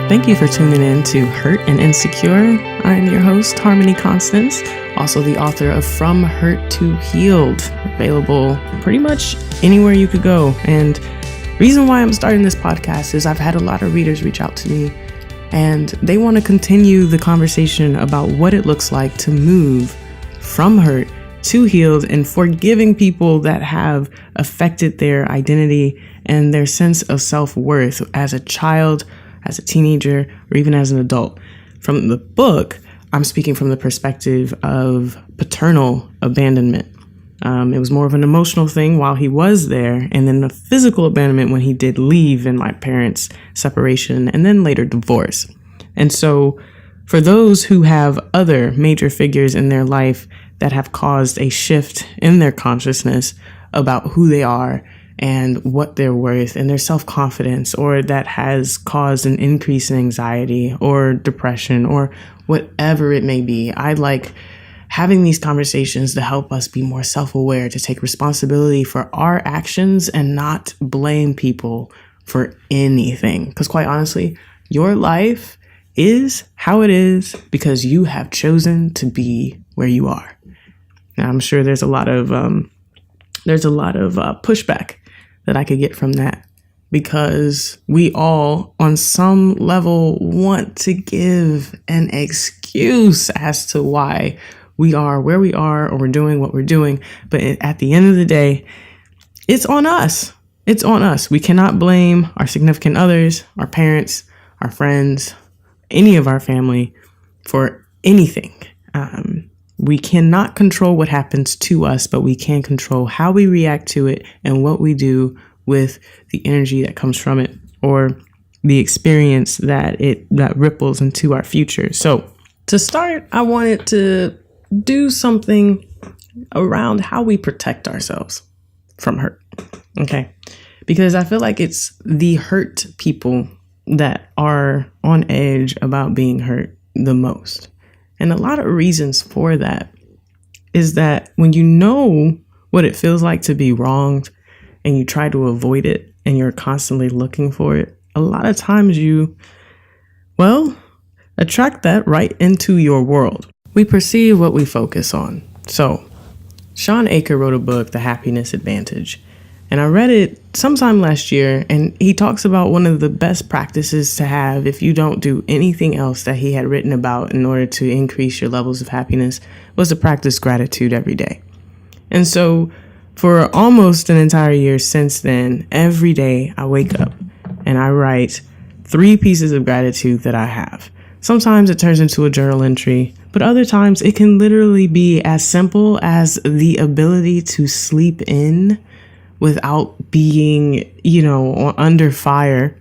Thank you for tuning in to Hurt and Insecure. I am your host, Harmony Constance, also the author of From Hurt to Healed, available pretty much anywhere you could go. And reason why I'm starting this podcast is I've had a lot of readers reach out to me and they want to continue the conversation about what it looks like to move from hurt to healed and forgiving people that have affected their identity and their sense of self-worth as a child, as a teenager, or even as an adult. From the book, I'm speaking from the perspective of paternal abandonment. It was more of an emotional thing while he was there, and then the physical abandonment when he did leave in my parents' separation and then later divorce. And so for those who have other major figures in their life that have caused a shift in their consciousness about who they are and what they're worth and their self-confidence, or that has caused an increase in anxiety or depression or whatever it may be. I like having these conversations to help us be more self-aware, to take responsibility for our actions and not blame people for anything. Because quite honestly, your life is how it is because you have chosen to be where you are. Now, I'm sure there's a lot of pushback that I could get from that, because we all on some level want to give an excuse as to why we are where we are or we're doing what we're doing. But at the end of the day, it's on us. It's on us. We cannot blame our significant others, our parents, our friends, any of our family for anything. We cannot control what happens to us, but we can control how we react to it and what we do with the energy that comes from it, or the experience that ripples into our future. So to start, I wanted to do something around how we protect ourselves from hurt. Okay. Because I feel like it's the hurt people that are on edge about being hurt the most. And a lot of reasons for that is that when you know what it feels like to be wronged and you try to avoid it and you're constantly looking for it, a lot of times you, attract that right into your world. We perceive what we focus on. So Shawn Achor wrote a book, The Happiness Advantage. And I read it sometime last year, and he talks about one of the best practices to have if you don't do anything else that he had written about in order to increase your levels of happiness was to practice gratitude every day. And so for almost an entire year since then, every day I wake up and I write 3 pieces of gratitude that I have. Sometimes it turns into a journal entry, but other times it can literally be as simple as the ability to sleep in without being, under fire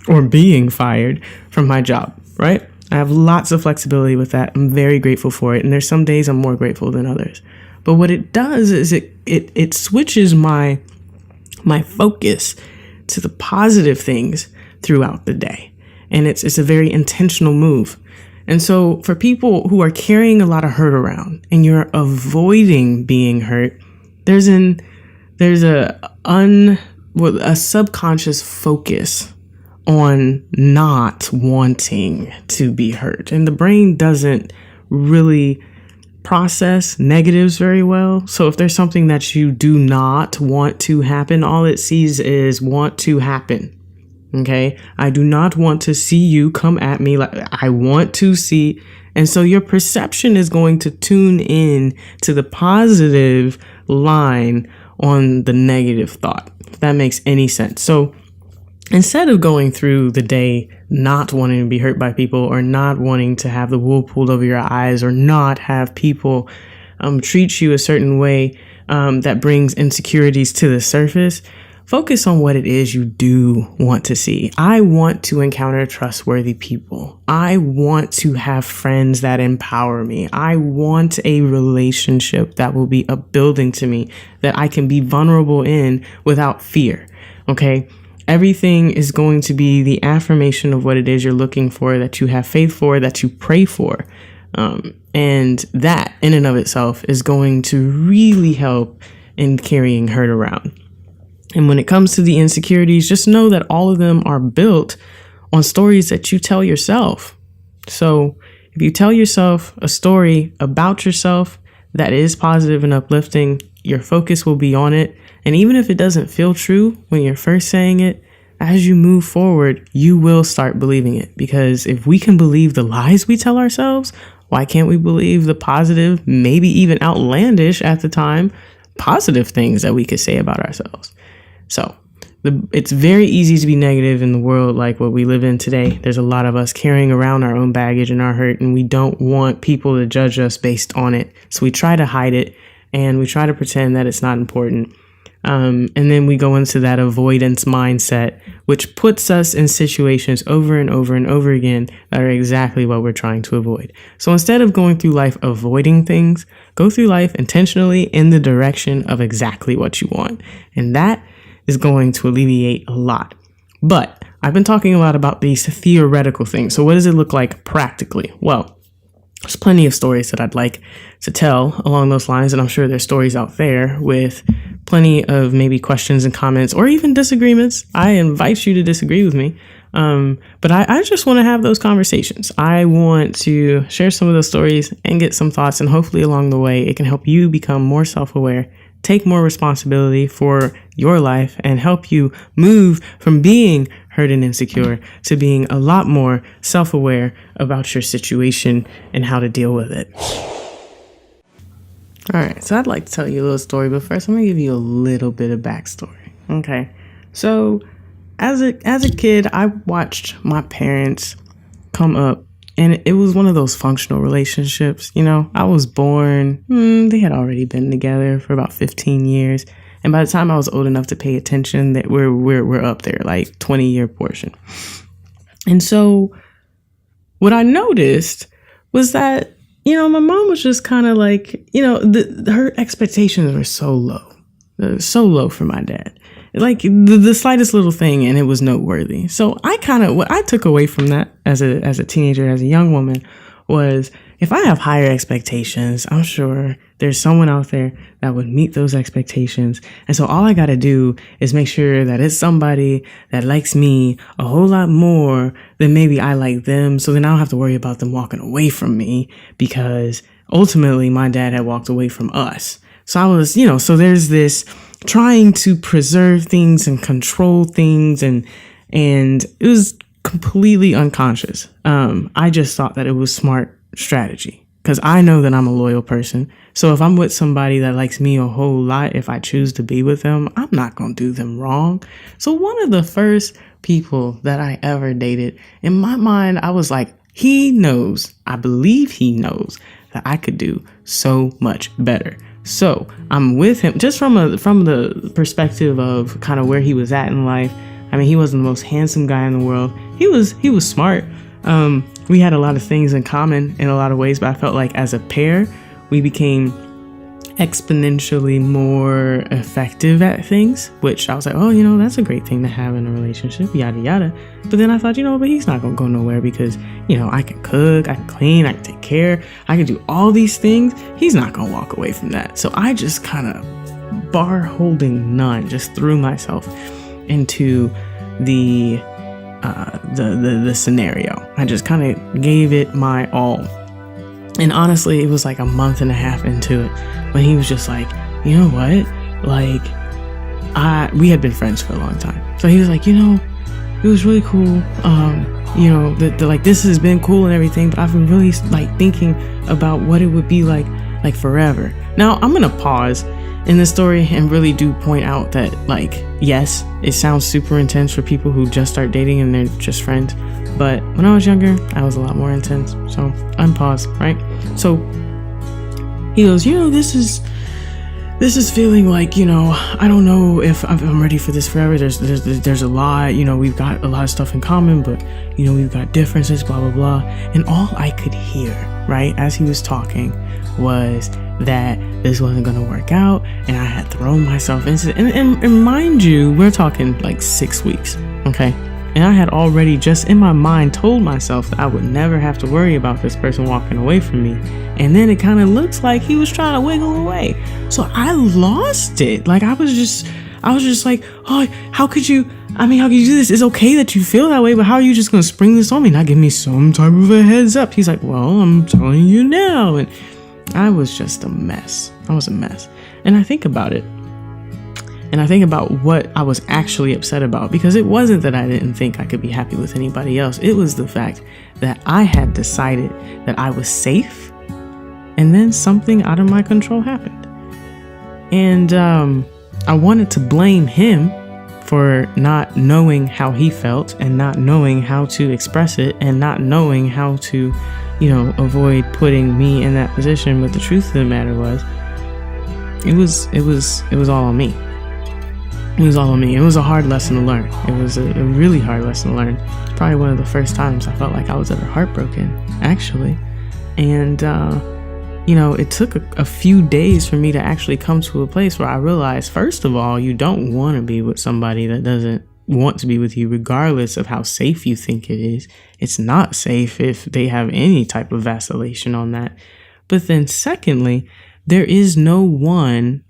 or being fired from my job, right? I have lots of flexibility with that. I'm very grateful for it. And there's some days I'm more grateful than others. But what it does is it switches my focus to the positive things throughout the day. And it's a very intentional move. And so for people who are carrying a lot of hurt around and you're avoiding being hurt, there's a subconscious focus on not wanting to be hurt. And the brain doesn't really process negatives very well. So if there's something that you do not want to happen, all it sees is want to happen. Okay. I do not want to see you come at me. Like I want to see. And so your perception is going to tune in to the positive line on the negative thought, if that makes any sense. So instead of going through the day not wanting to be hurt by people, or not wanting to have the wool pulled over your eyes, or not have people treat you a certain way that brings insecurities to the surface, focus on what it is you do want to see. I want to encounter trustworthy people. I want to have friends that empower me. I want a relationship that will be upbuilding to me, that I can be vulnerable in without fear. Okay. Everything is going to be the affirmation of what it is you're looking for, that you have faith for, that you pray for. And that in and of itself is going to really help in carrying hurt around. And when it comes to the insecurities, just know that all of them are built on stories that you tell yourself. So if you tell yourself a story about yourself that is positive and uplifting, your focus will be on it. And even if it doesn't feel true when you're first saying it, as you move forward, you will start believing it. Because if we can believe the lies we tell ourselves, why can't we believe the positive, maybe even outlandish at the time, positive things that we could say about ourselves? So it's very easy to be negative in the world like what we live in today. There's a lot of us carrying around our own baggage and our hurt, and we don't want people to judge us based on it. So we try to hide it, and we try to pretend that it's not important. And then we go into that avoidance mindset, which puts us in situations over and over and over again that are exactly what we're trying to avoid. So instead of going through life avoiding things, go through life intentionally in the direction of exactly what you want. And that is going to alleviate a lot. But I've been talking a lot about these theoretical things. So what does it look like practically? Well, there's plenty of stories that I'd like to tell along those lines. And I'm sure there's stories out there with plenty of maybe questions and comments or even disagreements. I invite you to disagree with me. But I just want to have those conversations. I want to share some of those stories and get some thoughts. And hopefully along the way, it can help you become more self-aware, take more responsibility for your life, and help you move from being hurt and insecure to being a lot more self-aware about your situation and how to deal with it. All right, so I'd like to tell you a little story, but first I'm gonna give you a little bit of backstory. Okay, so as a kid, I watched my parents come up, and it was one of those functional relationships. You know, I was born, they had already been together for about 15 years. And by the time I was old enough to pay attention, that we're up there, like 20-year portion. And so what I noticed was that, you know, my mom was just kind of like, you know, her expectations were so low for my dad. Like the slightest little thing, and it was noteworthy. So what I took away from that as a teenager, as a young woman, was if I have higher expectations, I'm sure there's someone out there that would meet those expectations. And so all I got to do is make sure that it's somebody that likes me a whole lot more than maybe I like them. So then I don't have to worry about them walking away from me, because ultimately my dad had walked away from us. So I was, you know, so there's this trying to preserve things and control things, and it was completely unconscious. I just thought that it was smart strategy, because I know that I'm a loyal person. So if I'm with somebody that likes me a whole lot, if I choose to be with them, I'm not going to do them wrong. So one of the first people that I ever dated, in my mind, I was like, I believe he knows that I could do so much better. So I'm with him just from the perspective of kind of where he was at in life. I mean, he wasn't the most handsome guy in the world. He was smart. We had a lot of things in common in a lot of ways, but I felt like as a pair, we became exponentially more effective at things, which I was like, oh, you know, that's a great thing to have in a relationship, yada, yada. But then I thought, you know, but he's not going to go nowhere, because, you know, I can cook, I can clean, I can take care, I can do all these things. He's not going to walk away from that. So I just kind of bar holding none, just threw myself into the scenario. I just kind of gave it my all. And honestly, it was like a month and a half into it when he was just like, you know what? Like, we had been friends for a long time. So he was like, you know, it was really cool. You know, like this has been cool and everything, but I've been really like thinking about what it would be like forever. Now I'm going to pause in this story and really do point out that, like, yes, it sounds super intense for people who just start dating and they're just friends. But when I was younger, I was a lot more intense. So unpause, right? So he goes, you know, this is feeling like, you know, I don't know if I'm ready for this forever. There's a lot, you know, we've got a lot of stuff in common, but, you know, we've got differences, blah, blah, blah. And all I could hear, right, as he was talking, was that this wasn't going to work out, and I had thrown myself into it. And mind you, we're talking like 6 weeks, okay? And I had already just in my mind told myself that I would never have to worry about this person walking away from me. And then it kind of looks like he was trying to wiggle away. So I lost it. Like I was just like, oh, how could you? I mean, how can you do this? It's okay that you feel that way, but how are you just going to spring this on me, not give me some type of a heads up? He's like, well, I'm telling you now. And I was just a mess. I was a mess. And I think about it. And I think about what I was actually upset about, because it wasn't that I didn't think I could be happy with anybody else. It was the fact that I had decided that I was safe, and then something out of my control happened. And I wanted to blame him for not knowing how he felt, and not knowing how to express it, and not knowing how to, avoid putting me in that position. But the truth of the matter was, it was all on me. It was all on me. It was a hard lesson to learn. It was a really hard lesson to learn. Probably one of the first times I felt like I was ever heartbroken, actually. And, it took a few days for me to actually come to a place where I realized, first of all, you don't want to be with somebody that doesn't want to be with you, regardless of how safe you think it is. It's not safe if they have any type of vacillation on that. But then secondly, there is no one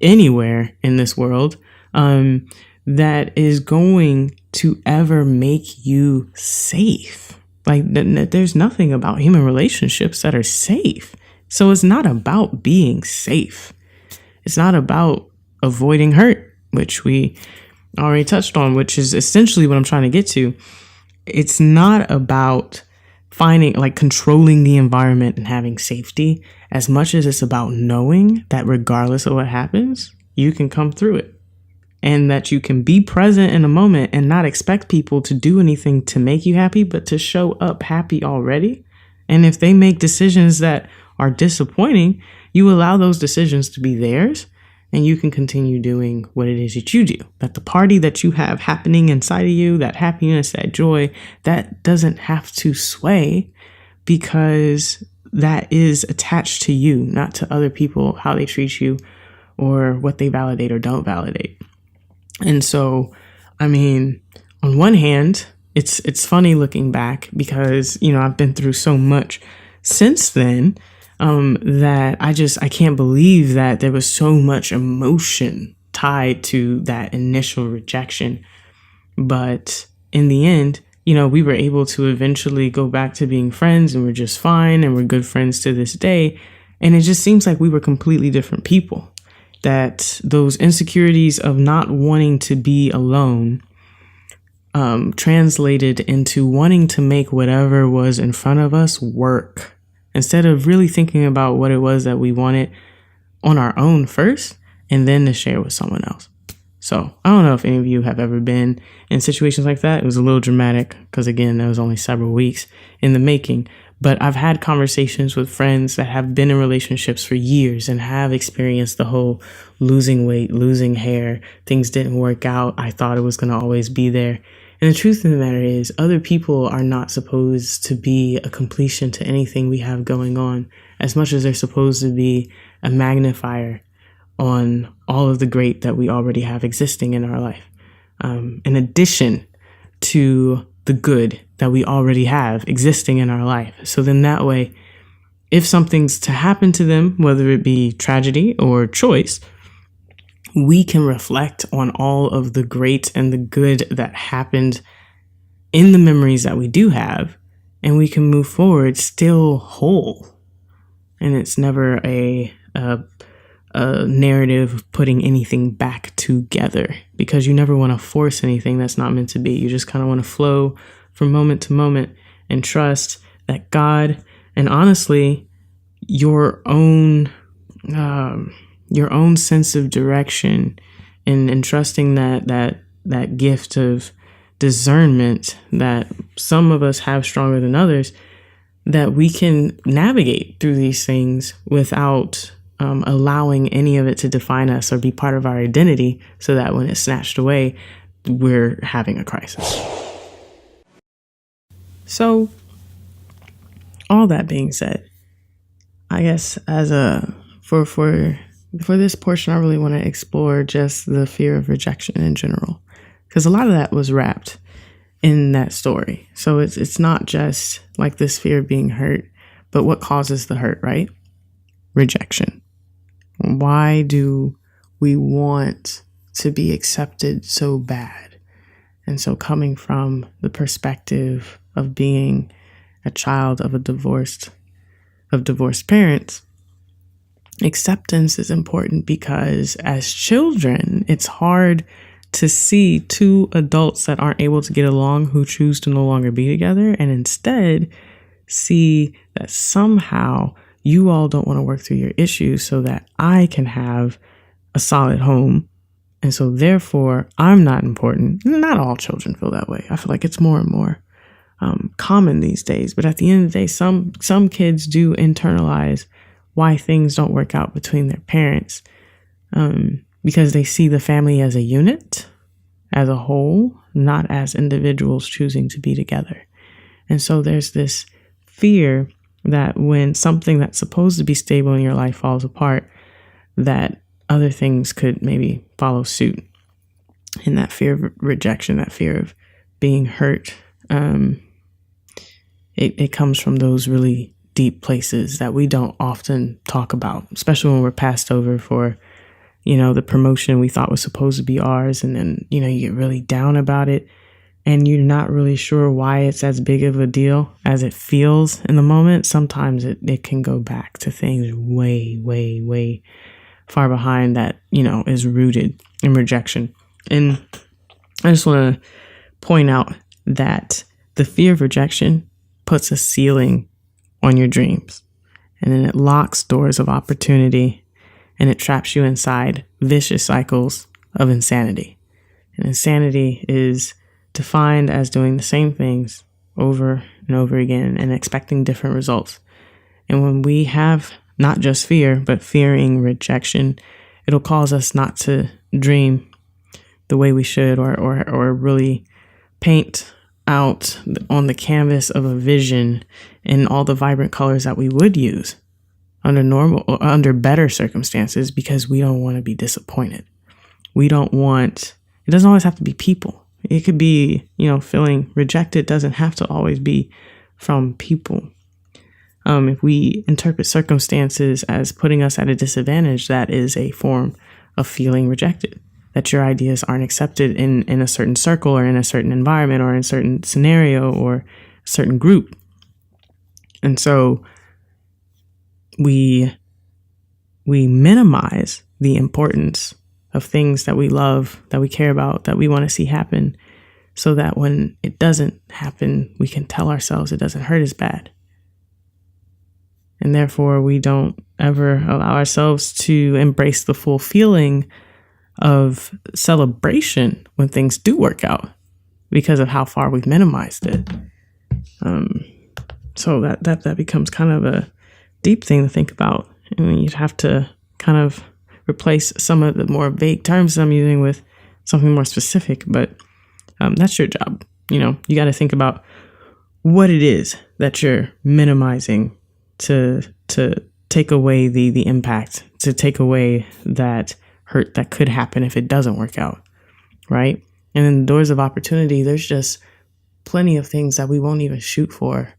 anywhere in this world that is going to ever make you safe. Like, there's nothing about human relationships that are safe. So it's not about being safe. It's not about avoiding hurt, which we already touched on, which is essentially what I'm trying to get to. It's not about controlling the environment and having safety, as much as it's about knowing that regardless of what happens, you can come through it, and that you can be present in a moment and not expect people to do anything to make you happy, but to show up happy already. And if they make decisions that are disappointing, you allow those decisions to be theirs, and you can continue doing what it is that you do. That the party that you have happening inside of you, that happiness, that joy, that doesn't have to sway, because that is attached to you, not to other people, how they treat you or what they validate or don't validate. And so, I mean, on one hand, it's funny looking back, because, I've been through so much since then, that I can't believe that there was so much emotion tied to that initial rejection. But in the end, we were able to eventually go back to being friends, and we're just fine, and we're good friends to this day. And it just seems like we were completely different people. That those insecurities of not wanting to be alone translated into wanting to make whatever was in front of us work, instead of really thinking about what it was that we wanted on our own first, and then to share with someone else. So I don't know if any of you have ever been in situations like that. It was a little dramatic, because again, that was only several weeks in the making. But I've had conversations with friends that have been in relationships for years and have experienced the whole losing weight, losing hair, things didn't work out, I thought it was going to always be there. And the truth of the matter is, other people are not supposed to be a completion to anything we have going on, as much as they're supposed to be a magnifier on all of the great that we already have existing in our life, in addition to the good that we already have existing in our life. So then that way, if something's to happen to them, whether it be tragedy or choice, we can reflect on all of the great and the good that happened in the memories that we do have, and we can move forward still whole. And it's never a narrative of putting anything back together, because you never want to force anything that's not meant to be. You just kind of want to flow from moment to moment and trust that God, and honestly, your own sense of direction, and trusting that gift of discernment that some of us have stronger than others, that we can navigate through these things without allowing any of it to define us or be part of our identity, so that when it's snatched away, we're having a crisis. So, all that being said, I guess for this portion, I really want to explore just the fear of rejection in general, because a lot of that was wrapped in that story. So it's not just like this fear of being hurt, but what causes the hurt, right? Rejection. Why do we want to be accepted so bad. And so coming from the perspective of being a child of divorced parents, acceptance is important because as children, it's hard to see two adults that aren't able to get along who choose to no longer be together and instead see that somehow you all don't want to work through your issues so that I can have a solid home. And so therefore, I'm not important. Not all children feel that way. I feel like it's more and more common these days. But at the end of the day, some kids do internalize why things don't work out between their parents because they see the family as a unit, as a whole, not as individuals choosing to be together. And so there's this fear that when something that's supposed to be stable in your life falls apart, that other things could maybe follow suit. And that fear of rejection, that fear of being hurt, it comes from those really deep places that we don't often talk about, especially when we're passed over for, the promotion we thought was supposed to be ours. And then, you get really down about it and you're not really sure why it's as big of a deal as it feels in the moment. Sometimes it can go back to things way, way, way far behind that, is rooted in rejection. And I just want to point out that the fear of rejection puts a ceiling on your dreams, and then it locks doors of opportunity, and it traps you inside vicious cycles of insanity. And insanity is defined as doing the same things over and over again and expecting different results. And when we have not just fear, but fearing rejection, it'll cause us not to dream the way we should or really paint out on the canvas of a vision in all the vibrant colors that we would use under better circumstances, because we don't want to be disappointed. It doesn't always have to be people. It could be, feeling rejected doesn't have to always be from people. If we interpret circumstances as putting us at a disadvantage, that is a form of feeling rejected, that your ideas aren't accepted in a certain circle or in a certain environment or in a certain scenario or a certain group. And so we minimize the importance of things that we love, that we care about, that we want to see happen, so that when it doesn't happen, we can tell ourselves it doesn't hurt as bad. And therefore, we don't ever allow ourselves to embrace the full feeling of celebration when things do work out because of how far we've minimized it. So that becomes kind of a deep thing to think about. I mean, you'd have to kind of replace some of the more vague terms I'm using with something more specific, but that's your job. You got to think about what it is that you're minimizing to take away the impact, to take away that hurt that could happen if it doesn't work out, right? And in the doors of opportunity, there's just plenty of things that we won't even shoot for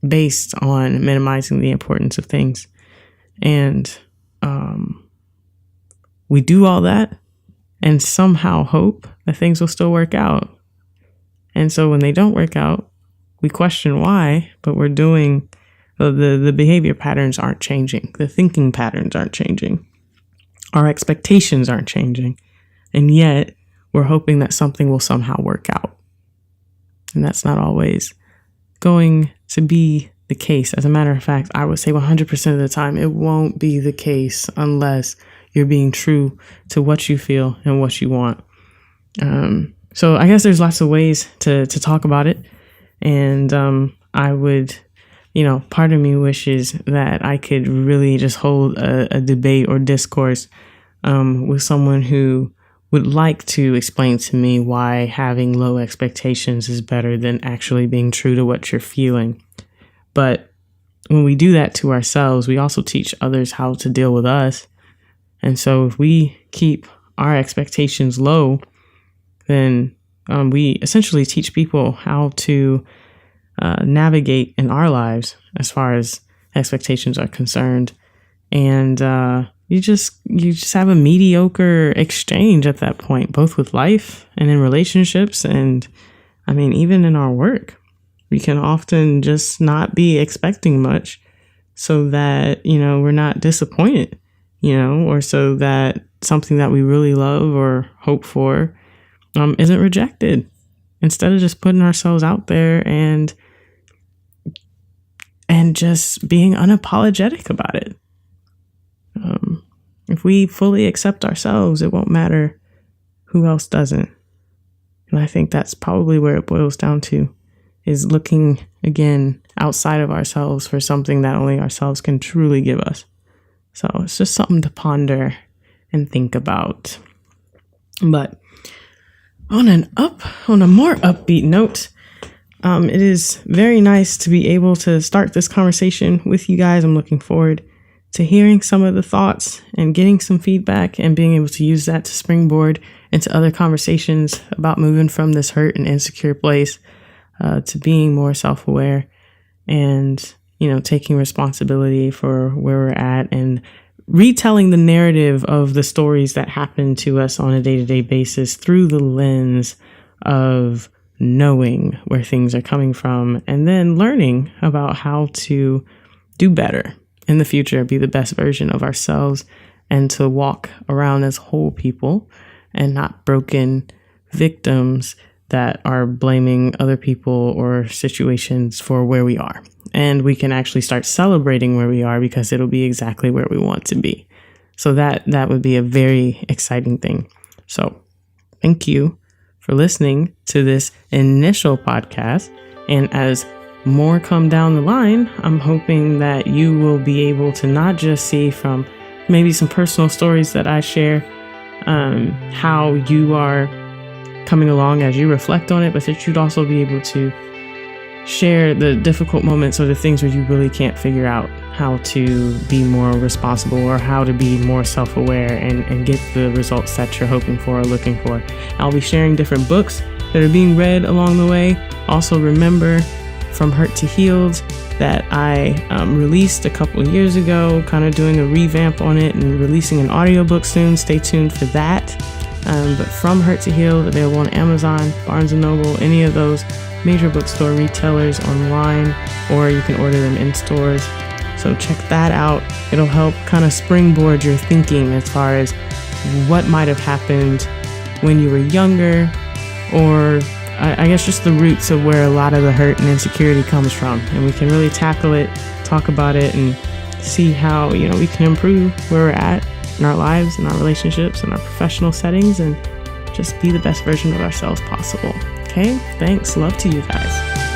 based on minimizing the importance of things. And we do all that and somehow hope that things will still work out. And so when they don't work out, we question why, but we're doing, the behavior patterns aren't changing. The thinking patterns aren't changing. Our expectations aren't changing. And yet we're hoping that something will somehow work out. And that's not always going to be the case. As a matter of fact, I would say 100% of the time, it won't be the case unless you're being true to what you feel and what you want. So I guess there's lots of ways to talk about it. And I would, part of me wishes that I could really just hold a debate or discourse with someone who would like to explain to me why having low expectations is better than actually being true to what you're feeling. But when we do that to ourselves, we also teach others how to deal with us. And so if we keep our expectations low, then we essentially teach people how to navigate in our lives as far as expectations are concerned. And you just have a mediocre exchange at that point, both with life and in relationships. And I mean, even in our work, we can often just not be expecting much so that, we're not disappointed, or so that something that we really love or hope for isn't rejected. Instead of just putting ourselves out there and just being unapologetic about it. If we fully accept ourselves, it won't matter who else doesn't. And I think that's probably where it boils down to, is looking again outside of ourselves for something that only ourselves can truly give us. So it's just something to ponder and think about. But on a more upbeat note, it is very nice to be able to start this conversation with you guys. I'm looking forward to hearing some of the thoughts and getting some feedback and being able to use that to springboard into other conversations about moving from this hurt and insecure place to being more self-aware and, taking responsibility for where we're at and retelling the narrative of the stories that happen to us on a day-to-day basis through the lens of knowing where things are coming from and then learning about how to do better in the future, be the best version of ourselves, and to walk around as whole people and not broken victims that are blaming other people or situations for where we are. And we can actually start celebrating where we are because it'll be exactly where we want to be. So that would be a very exciting thing. So thank you for listening to this initial podcast. And as more come down the line, I'm hoping that you will be able to not just see from maybe some personal stories that I share, how you are coming along as you reflect on it, but that you'd also be able to share the difficult moments or the things where you really can't figure out how to be more responsible or how to be more self-aware and get the results that you're hoping for or looking for. I'll be sharing different books that are being read along the way. Also remember From Hurt to Healed that I released a couple of years ago, kind of doing a revamp on it and releasing an audiobook soon. Stay tuned for that. But From Hurt to Healed, available on Amazon, Barnes & Noble, any of those major bookstore retailers online, or you can order them in stores. So check that out. It'll help kind of springboard your thinking as far as what might have happened when you were younger, or I guess just the roots of where a lot of the hurt and insecurity comes from. And we can really tackle it, talk about it, and see how, we can improve where we're at in our lives, in our relationships, in our professional settings, and just be the best version of ourselves possible. Okay? Thanks. Love to you guys.